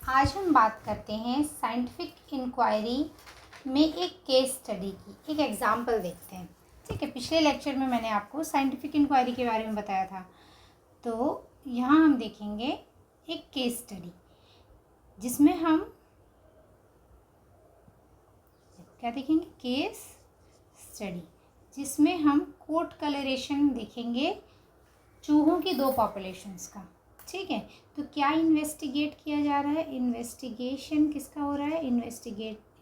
आज हम बात करते हैं साइंटिफिक इंक्वायरी में एक केस स्टडी की। एक एग्जाम्पल देखते हैं। ठीक है, पिछले लेक्चर में मैंने आपको साइंटिफिक इंक्वायरी के बारे में बताया था। तो यहाँ हम देखेंगे एक केस स्टडी जिसमें हम क्या देखेंगे, केस स्टडी जिसमें हम कोट कलरेशन देखेंगे चूहों की दो पॉपुलेशंस का। ठीक है, तो क्या इन्वेस्टिगेट किया जा रहा है, इन्वेस्टिगेशन किसका हो रहा है,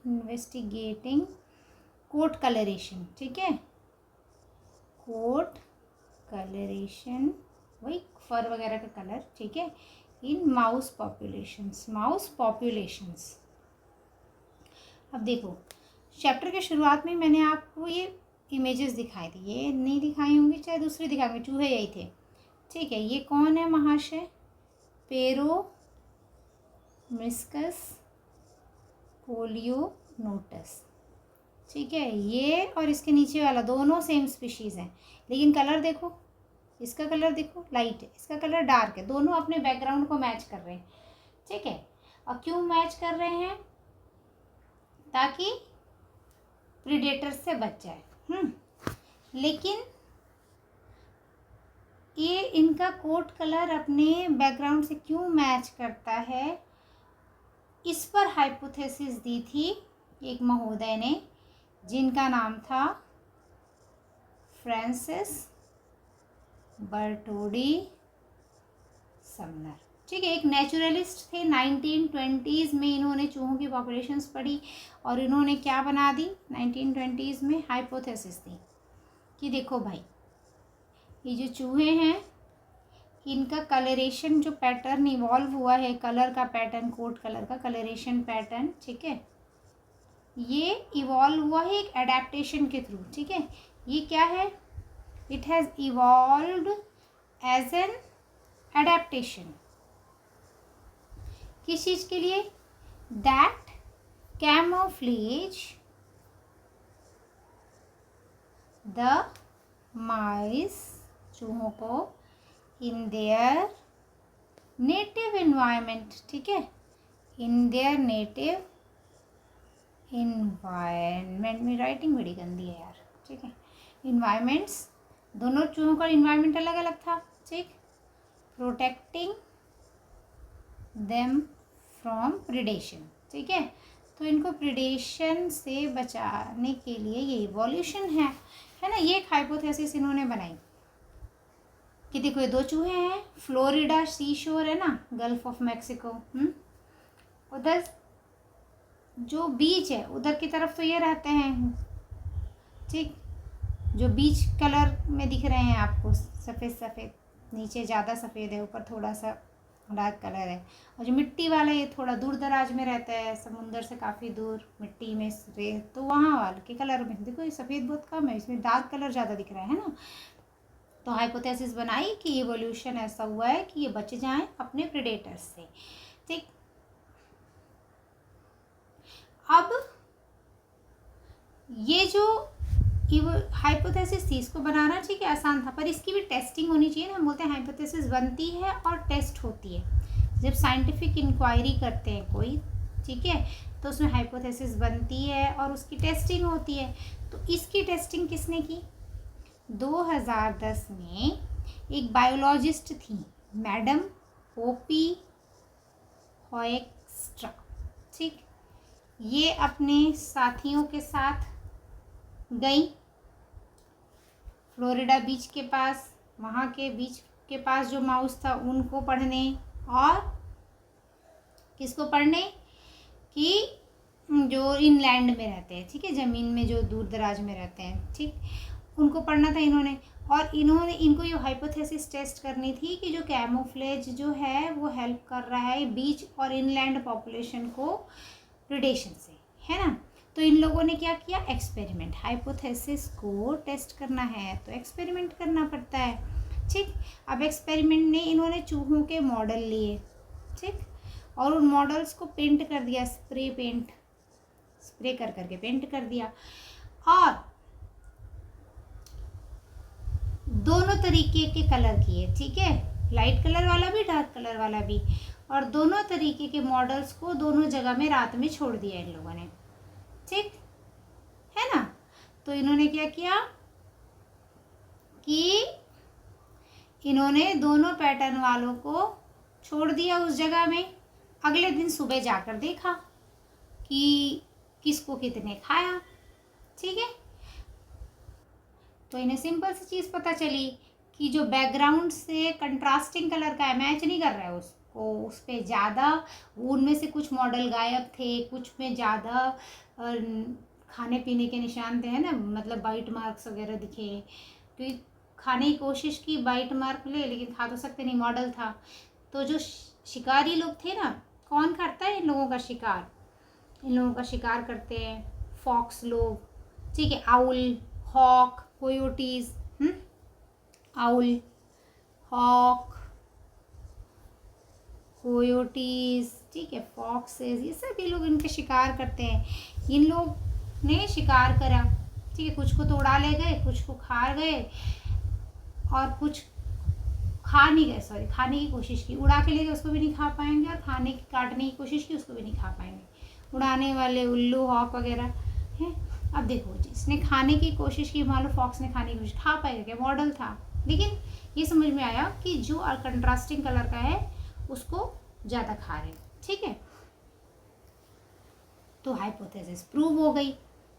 इन्वेस्टिगेटिंग कोट कलरेशन। ठीक है, कोट कलरेशन वही फर वगैरह का कलर। ठीक है, इन माउस पॉपुलेशंस। अब देखो, चैप्टर के शुरुआत में मैंने आपको ये इमेजेस दिखाई थी, ये नहीं दिखाई होंगी, चाहे दूसरी दिखाई होंगी, चूहे यही थे। ठीक है, ये कौन है महाशय, पेरोमिस्कस पोलियोनोटस। ठीक है, ये और इसके नीचे वाला दोनों सेम स्पीशीज़ हैं, लेकिन कलर देखो, इसका कलर देखो लाइट है, इसका कलर डार्क है, दोनों अपने बैकग्राउंड को मैच कर रहे हैं। ठीक है, और क्यों मैच कर रहे हैं, ताकि प्रीडेटर से बच जाए। लेकिन ये इनका कोट कलर अपने बैकग्राउंड से क्यों मैच करता है, इस पर हाइपोथेसिस दी थी एक महोदय ने, जिनका नाम था फ्रांसिस बर्टोडी समनर। ठीक है, एक नेचुरलिस्ट थे। 1920s में इन्होंने चूहों की पॉपुलेशंस पढ़ी और इन्होंने क्या बना दी, 1920s में हाइपोथेसिस दी कि देखो भाई, ये जो चूहे हैं इनका कलरेशन जो पैटर्न इवॉल्व हुआ है, कलर का पैटर्न, कोट कलर का कलरेशन पैटर्न, ठीक है, ये इवॉल्व हुआ है एक एडेप्टेशन के थ्रू। ठीक है, ये क्या है, it has evolved as an adaptation. किस चीज़ के लिए, दैट कैमोफ्लेज द माइस, चूहों को, इन देयर नेटिव इन्वायरमेंट। ठीक है, इन देयर नेटिव इन्वायरमेंट, मेरी राइटिंग बड़ी गंदी है यार। ठीक है, इन्वायरमेंट्स, दोनों चूहों का इन्वायरमेंट अलग अलग था। ठीक, प्रोटेक्टिंग देम फ्रॉम प्रिडेशन। ठीक है, तो इनको प्रिडेशन से बचाने के लिए ये इवोल्यूशन है ना। ये एक हाइपोथेसिस इन्होंने बनाई कि देखो, ये दो चूहे हैं, फ्लोरिडा सी शोर है ना, गल्फ ऑफ मैक्सिको, उधर जो बीच है उधर की तरफ तो ये रहते हैं। ठीक, जो बीच कलर में दिख रहे हैं आपको, सफ़ेद सफ़ेद, नीचे ज़्यादा सफ़ेद है, ऊपर थोड़ा सा डार्क कलर है, और जो मिट्टी वाला ये थोड़ा दूर दराज में रहता है, समुंदर से काफ़ी दूर मिट्टी में रेत, तो वहाँ वाले के कलर में देखो ये सफ़ेद बहुत कम है, इसमें डार्क कलर ज़्यादा दिख रहा है ना। तो हाइपोथेसिस बनाई कि इवोल्यूशन ऐसा हुआ है कि ये बच जाएं अपने प्रेडेटर्स से। ठीक, अब ये जो हाइपोथेसिस थी, इसको बनाना ठीक है आसान था, पर इसकी भी टेस्टिंग होनी चाहिए ना। हम बोलते हैं हाइपोथेसिस बनती है और टेस्ट होती है। जब साइंटिफिक इंक्वायरी करते हैं कोई, ठीक है, तो उसमें हाइपोथेसिस बनती है और उसकी टेस्टिंग होती है। तो इसकी टेस्टिंग किसने की, 2010 में एक बायोलॉजिस्ट थी, मैडम होपी होएक्स्ट्रा। ठीक, ये अपने साथियों के साथ गई फ्लोरिडा बीच के पास, वहाँ के बीच के पास जो माउस था उनको पढ़ने, और किसको पढ़ने, कि जो इनलैंड में रहते हैं, ठीक है, ज़मीन में जो दूर दराज में रहते हैं, ठीक, उनको पढ़ना था इन्होंने। और इनको ये हाइपोथेसिस टेस्ट करनी थी कि जो कैमोफ्लेज जो है वो हेल्प कर रहा है बीच और इनलैंड पॉपुलेशन को प्रिडेशन से, है ना। तो इन लोगों ने क्या किया, एक्सपेरिमेंट, हाइपोथेसिस को टेस्ट करना है तो एक्सपेरिमेंट करना पड़ता है। ठीक, अब एक्सपेरिमेंट में इन्होंने चूहों के मॉडल लिए, ठीक, और उन मॉडल्स को पेंट कर दिया, स्प्रे कर करके पेंट कर दिया, और दोनों तरीके के कलर किए। ठीक है, लाइट कलर वाला भी, डार्क कलर वाला भी, और दोनों तरीके के मॉडल्स को दोनों जगह में रात में छोड़ दिया इन लोगों ने, ठीक है ना। तो इन्होंने क्या किया कि इन्होंने दोनों पैटर्न वालों को छोड़ दिया उस जगह में। अगले दिन सुबह जाकर देखा कि किसको कितने खाया, ठीक है। तो इन्हें सिंपल सी चीज़ पता चली कि जो बैकग्राउंड से कंट्रास्टिंग कलर का है, मैच नहीं कर रहा है उसको, उस पर ज़्यादा, उनमें से कुछ मॉडल गायब थे, कुछ में ज़्यादा खाने पीने के निशान थे, है ना, मतलब बाइट मार्क्स वगैरह दिखे। तो खाने की कोशिश की, बाइट मार्क ले, लेकिन खा तो सकते नहीं, मॉडल था। तो जो शिकारी लोग थे ना, कौन करता है इन लोगों का शिकार? इन लोगों का शिकार करते हैं फॉक्स लोग, ठीक है, आउल, हॉक, कोयोटीज, आउल, हॉक, कोयोटीज, ठीक है, फॉक्सेस, ये सभी लोग इनके शिकार करते हैं। इन लोग ने शिकार करा, ठीक है, कुछ को तो उड़ा ले गए, कुछ को खा गए, और कुछ खा नहीं गए, सॉरी, खाने की कोशिश की, उड़ा के ले गए उसको भी नहीं खा पाएंगे, और खाने की काटने की कोशिश की उसको भी नहीं खा पाएंगे। उड़ाने वाले उल्लू, हॉक वगैरह हैं। अब देखो, जिसने खाने की कोशिश की, मान लो फॉक्स ने खाने की कोशिश, खा पाएगा क्या? मॉडल था। लेकिन ये समझ में आया कि जो कंट्रास्टिंग कलर का है उसको ज़्यादा खा रहे, ठीक है। तो हाइपोथेसिस प्रूव हो गई,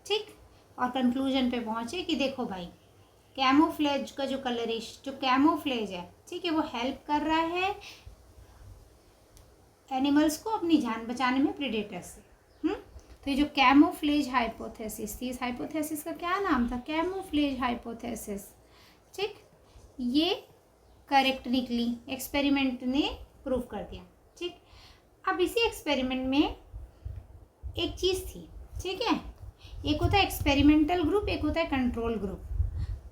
ठीक। और कंक्लूजन पे पहुंचे कि देखो भाई, कैमोफ्लेज का जो जो कैमोफ्लेज है, ठीक है, वो हेल्प कर रहा है एनिमल्स को अपनी जान बचाने में प्रेडेटर्स से। तो ये जो कैमोफ्लेज हाइपोथेसिस थी, इस हाइपोथेसिस का क्या नाम था? कैमोफ्लेज हाइपोथेसिस, ठीक। ये करेक्ट निकली, एक्सपेरिमेंट ने प्रूव कर दिया, ठीक। अब इसी एक्सपेरिमेंट में एक चीज़ थी, ठीक है, एक होता है एक्सपेरिमेंटल ग्रुप, एक होता है कंट्रोल ग्रुप।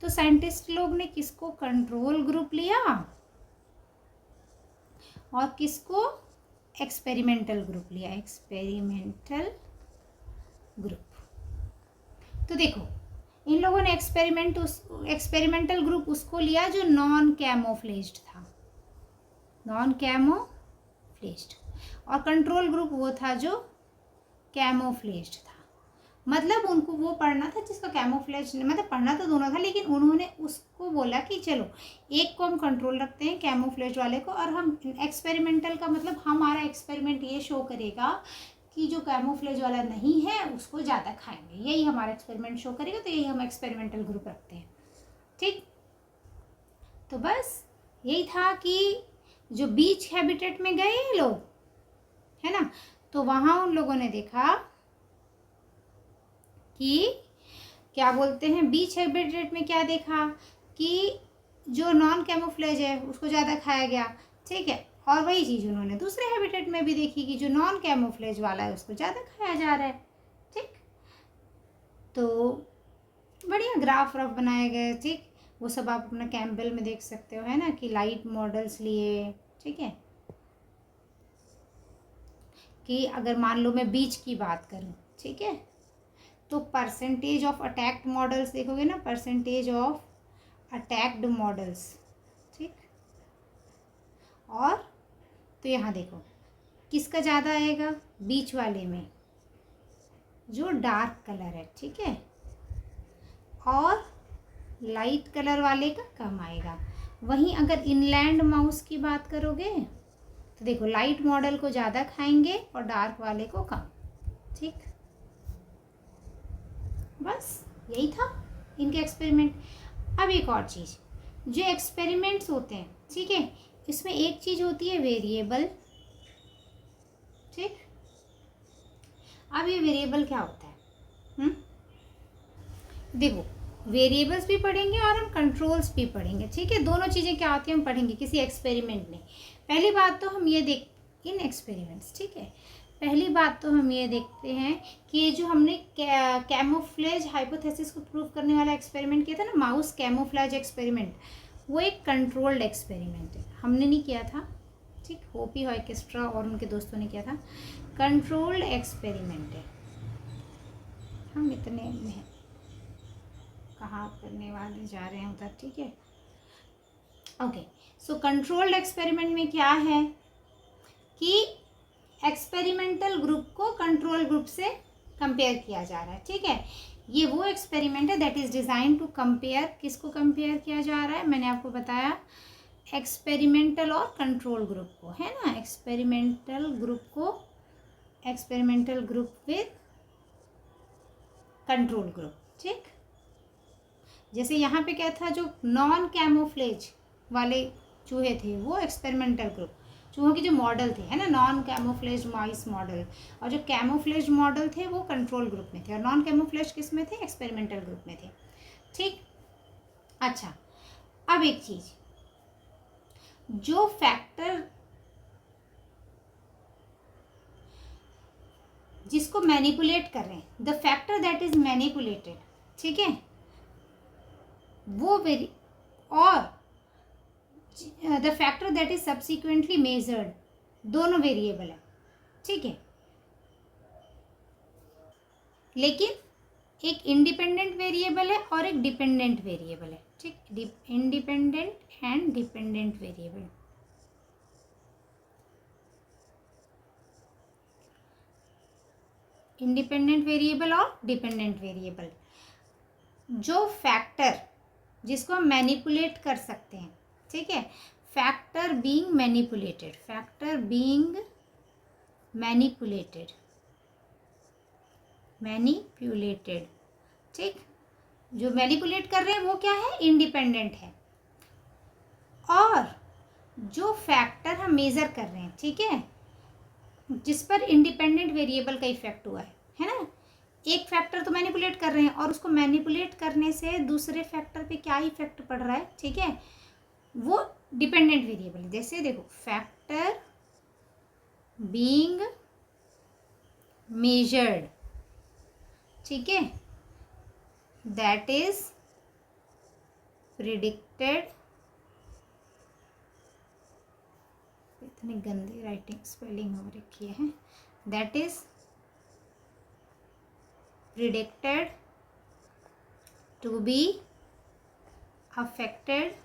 तो साइंटिस्ट लोग ने किसको कंट्रोल ग्रुप लिया और किसको एक्सपेरिमेंटल ग्रुप लिया? Experimental group. तो देखो, इन लोगों ने एक्सपेरिमेंटल ग्रुप उसको लिया जो नॉन कैमोफ्लेज्ड था, नॉन कैमोफ्लेज्ड, और कंट्रोल ग्रुप वो था जो कैमोफ्लेज्ड था। मतलब उनको वो पढ़ना था जिसका कैमोफ्लेज, मतलब पढ़ना तो दोनों था, लेकिन उन्होंने उसको बोला कि चलो एक को हम कंट्रोल रखते हैं, कैमोफ्लेज वाले को, और हम एक्सपेरिमेंटल का मतलब हमारा एक्सपेरिमेंट ये शो करेगा कि जो कैमोफ्लेज वाला नहीं है उसको ज़्यादा खाएंगे, यही हमारा एक्सपेरिमेंट शो करेगा। तो यही हम एक्सपेरिमेंटल ग्रुप रखते हैं, ठीक। तो बस यही था कि जो बीच हैबिटेट में गए लोग, है ना, तो वहाँ उन लोगों ने देखा कि क्या बोलते हैं, बीच हैबिटेट में क्या देखा कि जो नॉन कैमोफ्लेज है उसको ज़्यादा खाया गया, ठीक है। और वही चीज़ उन्होंने दूसरे हैबिटेट में भी देखी कि जो नॉन कैमोफ्लेज वाला है उसको ज़्यादा खाया जा रहा है, ठीक। तो बढ़िया ग्राफ व्राफ बनाए गए, ठीक। वो सब आप अपना कैम्पबेल में देख सकते हो, है ना, कि लाइट मॉडल्स लिए, ठीक है। कि अगर मान लो मैं बीच की बात करूँ, ठीक है, तो परसेंटेज ऑफ अटैक्ड मॉडल्स देखोगे ना, परसेंटेज ऑफ अटैक्ड मॉडल्स, ठीक। और तो यहाँ देखो किसका ज़्यादा आएगा? बीच वाले में जो डार्क कलर है, ठीक है, और लाइट कलर वाले का कम आएगा। वहीं अगर इनलैंड माउस की बात करोगे तो देखो लाइट मॉडल को ज़्यादा खाएंगे और डार्क वाले को कम, ठीक। बस यही था इनके एक्सपेरिमेंट। अब एक और चीज़, जो एक्सपेरिमेंट्स होते हैं, ठीक है, इसमें एक चीज़ होती है वेरिएबल, ठीक। अब ये वेरिएबल क्या होता है? देखो, वेरिएबल्स भी पढ़ेंगे और हम कंट्रोल्स भी पढ़ेंगे, ठीक है। दोनों चीज़ें क्या होती हैं हम पढ़ेंगे किसी एक्सपेरिमेंट में। पहली बात तो हम ये इन एक्सपेरिमेंट्स, ठीक है, पहली बात तो हम ये देखते हैं कि ये जो हमने कैमोफ्लेज हाइपोथेसिस को प्रूव करने वाला एक्सपेरिमेंट किया था ना, माउस कैमोफ्लेज एक्सपेरिमेंट, वो एक कंट्रोल्ड एक्सपेरिमेंट है, हमने नहीं किया था, ठीक। होपी ऑर्केस्ट्रा और उनके दोस्तों ने किया था, कंट्रोल्ड एक्सपेरिमेंट है। हम इतने में कहाँ करने वाले जा रहे हैं उधर, ठीक है, ओके। सो कंट्रोल्ड एक्सपेरिमेंट में क्या है कि एक्सपेरिमेंटल ग्रुप को कंट्रोल ग्रुप से कंपेयर किया जा रहा है, ठीक है। ये वो एक्सपेरिमेंट है that is design to compare, किसको कंपेयर किया जा रहा है, मैंने आपको बताया एक्सपेरिमेंटल और कंट्रोल ग्रुप को, है ना, experimental group with control group, ठीक। जैसे यहाँ पे क्या था, जो नॉन कैमोफ्लेज वाले चूहे थे वो एक्सपेरिमेंटल ग्रुप, चूहों के जो मॉडल थे, है ना, नॉन कैमोफ्लेज माइस मॉडल, और जो कैमोफ्लेज मॉडल थे वो कंट्रोल ग्रुप में थे, और नॉन कैमोफ्लेज किस में थे, एक्सपेरिमेंटल ग्रुप में थे, ठीक। अच्छा, अब एक चीज, जो फैक्टर जिसको मैनिपुलेट कर रहे हैं, the factor that is manipulated, ठीक है, वो वेरी, और the factor that is subsequently measured, दोनों वेरिएबल है, ठीक है। लेकिन एक इंडिपेंडेंट वेरिएबल है और एक डिपेंडेंट वेरिएबल है, ठीक, independent and dependent variable. Independent variable और डिपेंडेंट वेरिएबल, जो फैक्टर जिसको हम मैनिपुलेट कर सकते हैं, ठीक है, फैक्टर बीइंग मैनिपुलेटेड, मैनिपुलेटेड, ठीक, जो मैनिपुलेट कर रहे हैं वो क्या है, इंडिपेंडेंट है, और जो फैक्टर हम मेजर कर रहे हैं, ठीक है, जिस पर इंडिपेंडेंट वेरिएबल का इफेक्ट हुआ है ना, एक फैक्टर तो मैनिपुलेट कर रहे हैं और उसको मैनिपुलेट करने से दूसरे फैक्टर पे क्या इफेक्ट पड़ रहा है, ठीक है, वो डिपेंडेंट वेरिएबल है। जैसे देखो, फैक्टर बीइंग मेजर्ड, ठीक है, दैट इज प्रिडिक्टेड, इतनी गंदी राइटिंग स्पेलिंग हो रखी है, that is predicted to be affected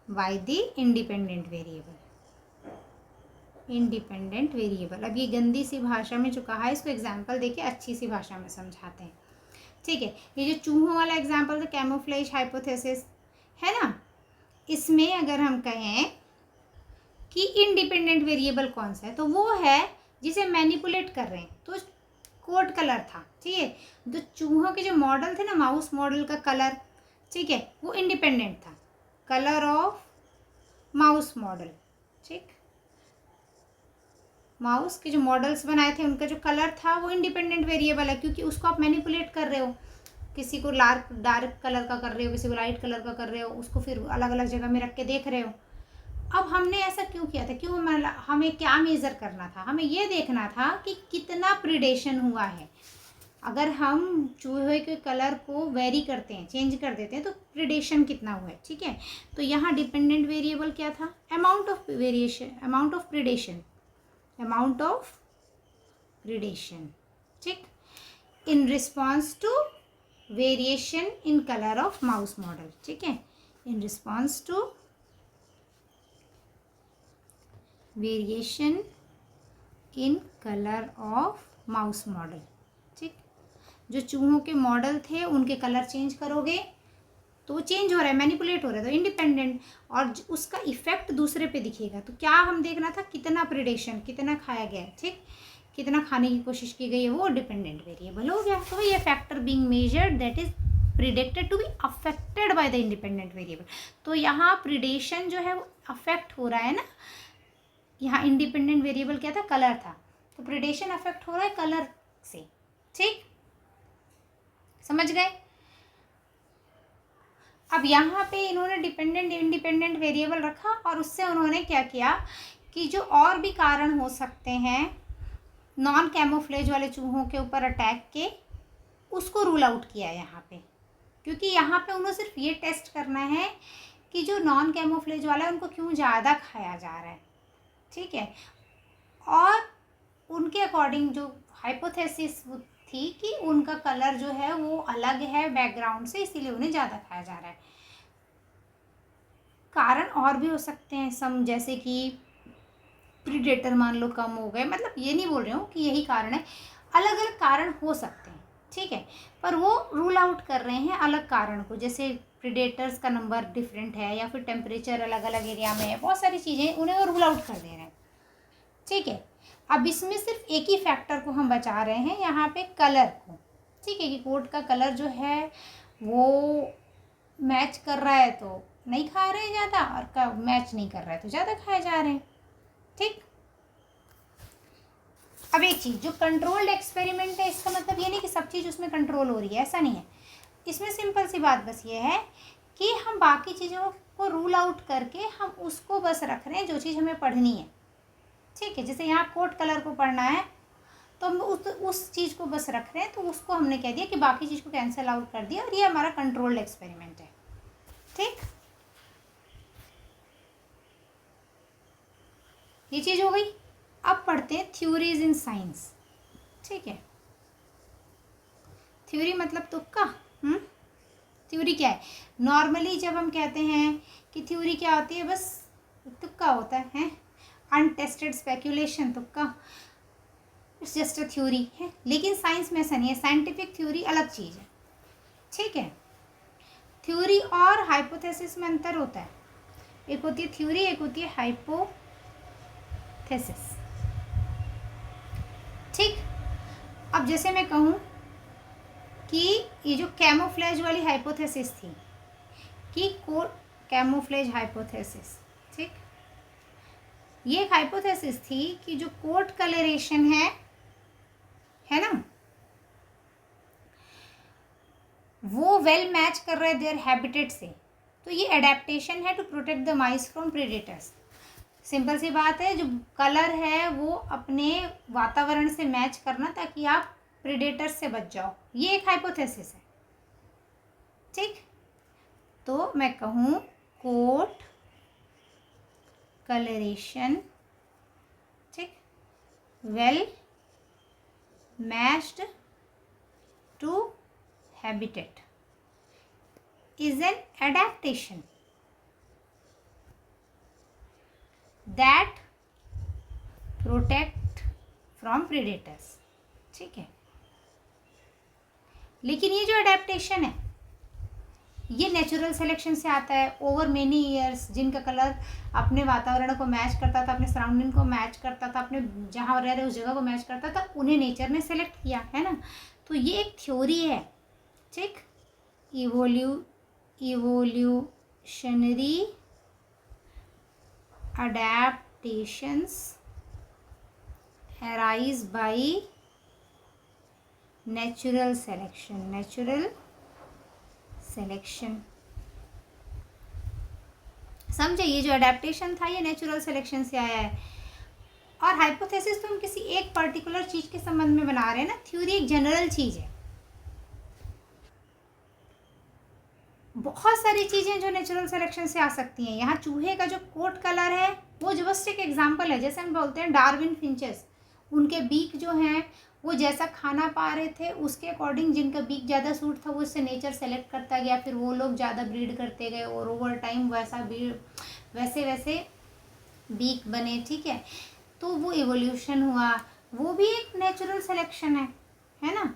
by the independent variable। अब ये गंदी सी भाषा में जो कहा है, इसको एग्जाम्पल देके अच्छी सी भाषा में समझाते हैं, ठीक है। ये जो चूहों वाला एग्जाम्पल था, कैमोफ्लेज हाइपोथेसिस, है ना, इसमें अगर हम कहें कि इंडिपेंडेंट वेरिएबल कौन सा है, तो वो है जिसे मैनिपुलेट कर रहे हैं, तो कोड कलर था, ठीक है, जो चूहों के जो मॉडल थे ना, माउस मॉडल का कलर, ठीक है, वो इंडिपेंडेंट था, कलर ऑफ माउस मॉडल, ठीक, माउस के जो मॉडल्स बनाए थे उनका जो कलर था वो इंडिपेंडेंट वेरिएबल है, क्योंकि उसको आप मैनिपुलेट कर रहे हो, किसी को डार्क कलर का कर रहे हो, किसी को लाइट कलर का कर रहे हो, उसको फिर अलग अलग जगह में रख के देख रहे हो। अब हमने ऐसा क्यों किया था, क्यों, हमें क्या मेज़र करना था, हमें ये देखना था कि कितना प्रिडेशन हुआ है। अगर हम चूहे के कलर को वेरी करते हैं, चेंज कर देते हैं, तो प्रिडेशन कितना हुआ है, ठीक है। तो यहाँ डिपेंडेंट वेरिएबल क्या था, अमाउंट ऑफ प्रिडेशन, ठीक, in response to variation in colour of mouse model, ठीक है, in response to variation in colour of mouse model, ठीक, जो चूहों के मॉडल थे उनके कलर चेंज करोगे तो वो चेंज हो रहा है, मैनिपुलेट हो रहा है, तो इंडिपेंडेंट, और उसका इफेक्ट दूसरे पे दिखेगा। तो क्या हम देखना था, कितना प्रिडेशन, कितना खाया गया है, ठीक, कितना खाने की कोशिश की गई है, वो डिपेंडेंट वेरिएबल हो गया। तो ये factor being measured that is predicted to be affected by the independent variable. तो यहाँ प्रिडेशन जो है वो अफेक्ट हो रहा है ना, यहाँ इंडिपेंडेंट वेरिएबल क्या था, कलर था, तो प्रिडेशन अफेक्ट हो रहा है कलर से, ठीक, समझ गए। अब यहाँ पे इन्होंने डिपेंडेंट इंडिपेंडेंट वेरिएबल रखा और उससे उन्होंने क्या किया कि जो और भी कारण हो सकते हैं नॉन कैमोफ्लेज वाले चूहों के ऊपर अटैक के, उसको रूल आउट किया यहाँ पे, क्योंकि यहाँ पे उन्हें सिर्फ ये टेस्ट करना है कि जो नॉन कैमोफ्लेज वाला है उनको क्यों ज़्यादा खाया जा रहा है, ठीक है, और उनके अकॉर्डिंग जो हाइपोथेसिस थी कि उनका कलर जो है वो अलग है बैकग्राउंड से, इसीलिए उन्हें ज़्यादा खाया जा रहा है। कारण और भी हो सकते हैं सम, जैसे कि प्रीडेटर मान लो कम हो गए, मतलब ये नहीं बोल रही हूँ कि यही कारण है, अलग अलग कारण हो सकते हैं, ठीक है, पर वो रूल आउट कर रहे हैं अलग कारण को, जैसे प्रीडेटर्स का नंबर डिफरेंट है या फिर टेम्परेचर अलग अलग एरिया में है, बहुत सारी चीज़ें उन्हें वो रूल आउट कर दे रहे हैं, ठीक है। अब इसमें सिर्फ एक ही फैक्टर को हम बचा रहे हैं यहाँ पे, कलर को, ठीक है, कि कोट का कलर जो है वो मैच कर रहा है तो नहीं खा रहे हैं ज़्यादा, और मैच नहीं कर रहा है तो ज़्यादा खाए जा रहे हैं, ठीक। अब एक चीज़, जो कंट्रोल्ड एक्सपेरिमेंट है, इसका मतलब ये नहीं कि सब चीज़ उसमें कंट्रोल हो रही है, ऐसा नहीं है। इसमें सिंपल सी बात बस ये है कि हम बाकी चीज़ों को रूल आउट करके हम उसको बस रख रहे हैं जो चीज़ हमें पढ़नी है, ठीक है। जैसे यहाँ कोट कलर को पढ़ना है तो हम उस चीज़ को बस रख रहे हैं, तो उसको हमने कह दिया कि बाकी चीज़ को कैंसिल आउट कर दिया, और ये हमारा कंट्रोल्ड एक्सपेरिमेंट है, ठीक। ये चीज़ हो गई। अब पढ़ते हैं थ्योरीज इन साइंस, ठीक है। थ्योरी मतलब तुक्का। थ्योरी क्या है? नॉर्मली जब हम कहते हैं कि थ्योरी क्या होती है, बस तुक्का होता है, अनटेस्टेड स्पेक्यूलेशन, तुक्का, इट्स जस्ट अ थ्योरी है। लेकिन साइंस में ऐसा नहीं है, साइंटिफिक थ्योरी अलग चीज़ है, ठीक है। थ्योरी और हाइपोथेसिस में अंतर होता है, एक होती है थ्योरी, एक होती है हाइपोथेसिस, ठीक। अब जैसे मैं कहूँ कि ये जो कैमोफ्लेज वाली हाइपोथेसिस थी, कि कैमोफ्लेज हाइपोथेसिस, ठीक, ये एक हाइपोथेसिस थी कि जो कोट कलरेशन है ना, वो वेल मैच कर रहे देयर हैबिटेट से, तो ये एडेप्टेशन है to protect the mice from predators. Simple सी बात है, जो कलर है वो अपने वातावरण से मैच करना ताकि आप प्रेडेटर्स से बच जाओ, ये एक हाइपोथेसिस है, ठीक। तो मैं कहूँ कोट कलरेशन, ठीक, well matched to habitat is an adaptation that protect from predators, ठीक है। लेकिन ये जो अडेप्टेशन है ये नेचुरल सिलेक्शन से आता है, ओवर मेनी ईयर्स, जिनका कलर अपने वातावरण को मैच करता था, अपने सराउंडिंग को मैच करता था, अपने जहाँ रह रहे उस जगह को मैच करता था, उन्हें नेचर ने सेलेक्ट किया, है ना। तो ये एक थ्योरी है, ठीक। Evolutionary adaptations arise by natural selection। समझे, ये जो अडेप्टेशन था ये नेचुरल सिलेक्शन से आया है। और हाइपोथेसिस तो हम किसी एक पर्टिकुलर चीज के संबंध में बना रहे हैं ना, थ्योरी एक जनरल चीज है। बहुत सारी चीज़ें जो नेचुरल सिलेक्शन से आ सकती हैं। यहाँ चूहे का जो कोट कलर है वो जस्ट एक एग्जाम्पल है। जैसे हम बोलते हैं डार्विन फिंचेस, उनके बीक जो हैं वो जैसा खाना पा रहे थे उसके अकॉर्डिंग जिनका बीक ज़्यादा सूट था वो उससे नेचर सेलेक्ट करता गया, फिर वो लोग ज़्यादा ब्रीड करते गए और ओवर टाइम वैसे वैसे बीक बने, ठीक है। तो वो इवोल्यूशन हुआ, वो भी एक नेचुरल सिलेक्शन है ना,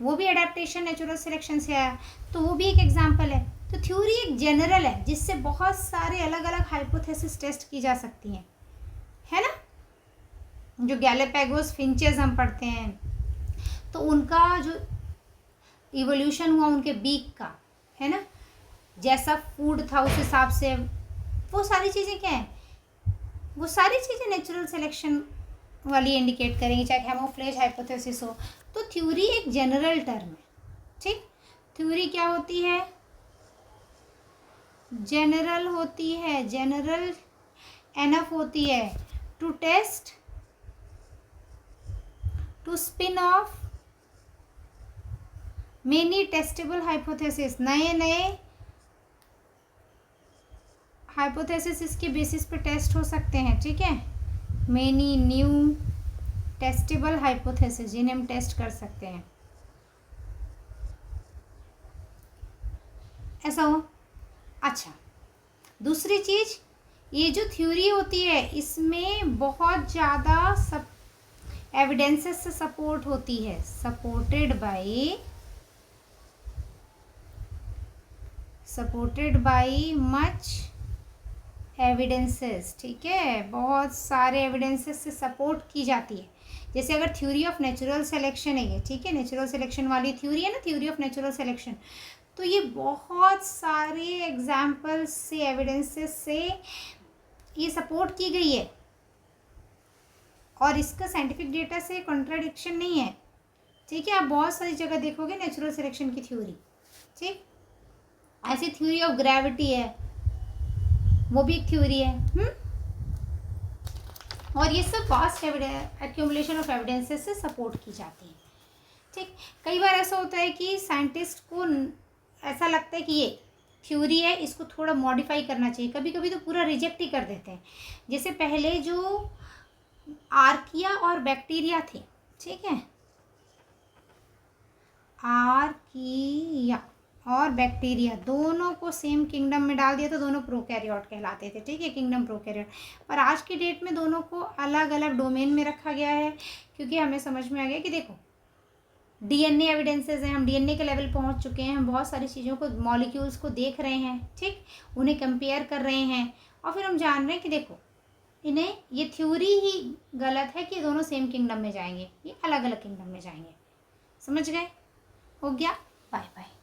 वो भी अडेप्टेशन नेचुरल सिलेक्शन से आया, तो वो भी एक एग्जाम्पल है। तो थ्योरी एक जनरल है जिससे बहुत सारे अलग अलग हाइपोथेसिस टेस्ट की जा सकती हैं, है ना। जो गैलापागोस फिंचेस हम पढ़ते हैं तो उनका जो इवोल्यूशन हुआ उनके बीक का, है ना, जैसा फूड था उस हिसाब से, वो सारी चीज़ें क्या हैं, वो सारी चीज़ें नेचुरल सिलेक्शन वाली इंडिकेट करेंगी, चाहे कैमोफ्लेज हाइपोथेसिस हो। तो थ्योरी एक जनरल टर्म है, ठीक। थ्योरी क्या होती है, जनरल होती है, जनरल एनफ होती है to test, to spin off many testable hypothesis. नए नए हाइपोथेसिस इसके बेसिस पे टेस्ट हो सकते हैं, ठीक है। मेनी न्यू टेस्टेबल हाइपोथेसिस जिन्हें हम टेस्ट कर सकते हैं, ऐसा हो। अच्छा, दूसरी चीज ये जो थ्योरी होती है इसमें बहुत ज़्यादा सब एविडेंसेस से सपोर्ट होती है, सपोर्टेड बाय मच एविडेंसेस, ठीक है, बहुत सारे एविडेंसेस से सपोर्ट की जाती है। जैसे अगर थ्योरी ऑफ नेचुरल सिलेक्शन है ये, ठीक है, नेचुरल सिलेक्शन वाली थ्योरी है ना, थ्योरी ऑफ नेचुरल सिलेक्शन, तो ये बहुत सारे एग्जाम्पल्स से, एविडेंसेस से ये सपोर्ट की गई है और इसका साइंटिफिक डेटा से कॉन्ट्राडिक्शन नहीं है, ठीक है। आप बहुत सारी जगह देखोगे नेचुरल सिलेक्शन की थ्योरी, ठीक। ऐसी थ्योरी ऑफ ग्रेविटी है, वो भी एक थ्योरी है। और ये सब वास्ट एक्यूमुलेशन ऑफ एविडेंसेस से सपोर्ट की जाती है, ठीक। कई बार ऐसा होता है कि साइंटिस्ट को ऐसा लगता है कि ये थ्योरी है, इसको थोड़ा मॉडिफाई करना चाहिए, कभी कभी तो पूरा रिजेक्ट ही कर देते हैं। जैसे पहले जो आर्किया और बैक्टीरिया थे, ठीक है, आर्किया और बैक्टीरिया दोनों को सेम किंगडम में डाल दिया तो दोनों प्रोकैरियोट कहलाते थे, ठीक है, किंगडम प्रोकैरियोट। पर आज की डेट में दोनों को अलग अलग डोमेन में रखा गया है, क्योंकि हमें समझ में आ गया कि देखो डीएनए एविडेंसेस हैं, हम डीएनए के लेवल पहुंच चुके हैं, हम बहुत सारी चीज़ों को, मॉलिक्यूल्स को देख रहे हैं, ठीक, उन्हें कंपेयर कर रहे हैं, और फिर हम जान रहे हैं कि देखो इन्हें ये थ्योरी ही गलत है कि दोनों सेम किंगडम में जाएंगे, ये अलग अलग किंगडम में जाएंगे। समझ गए? हो गया? Bye bye.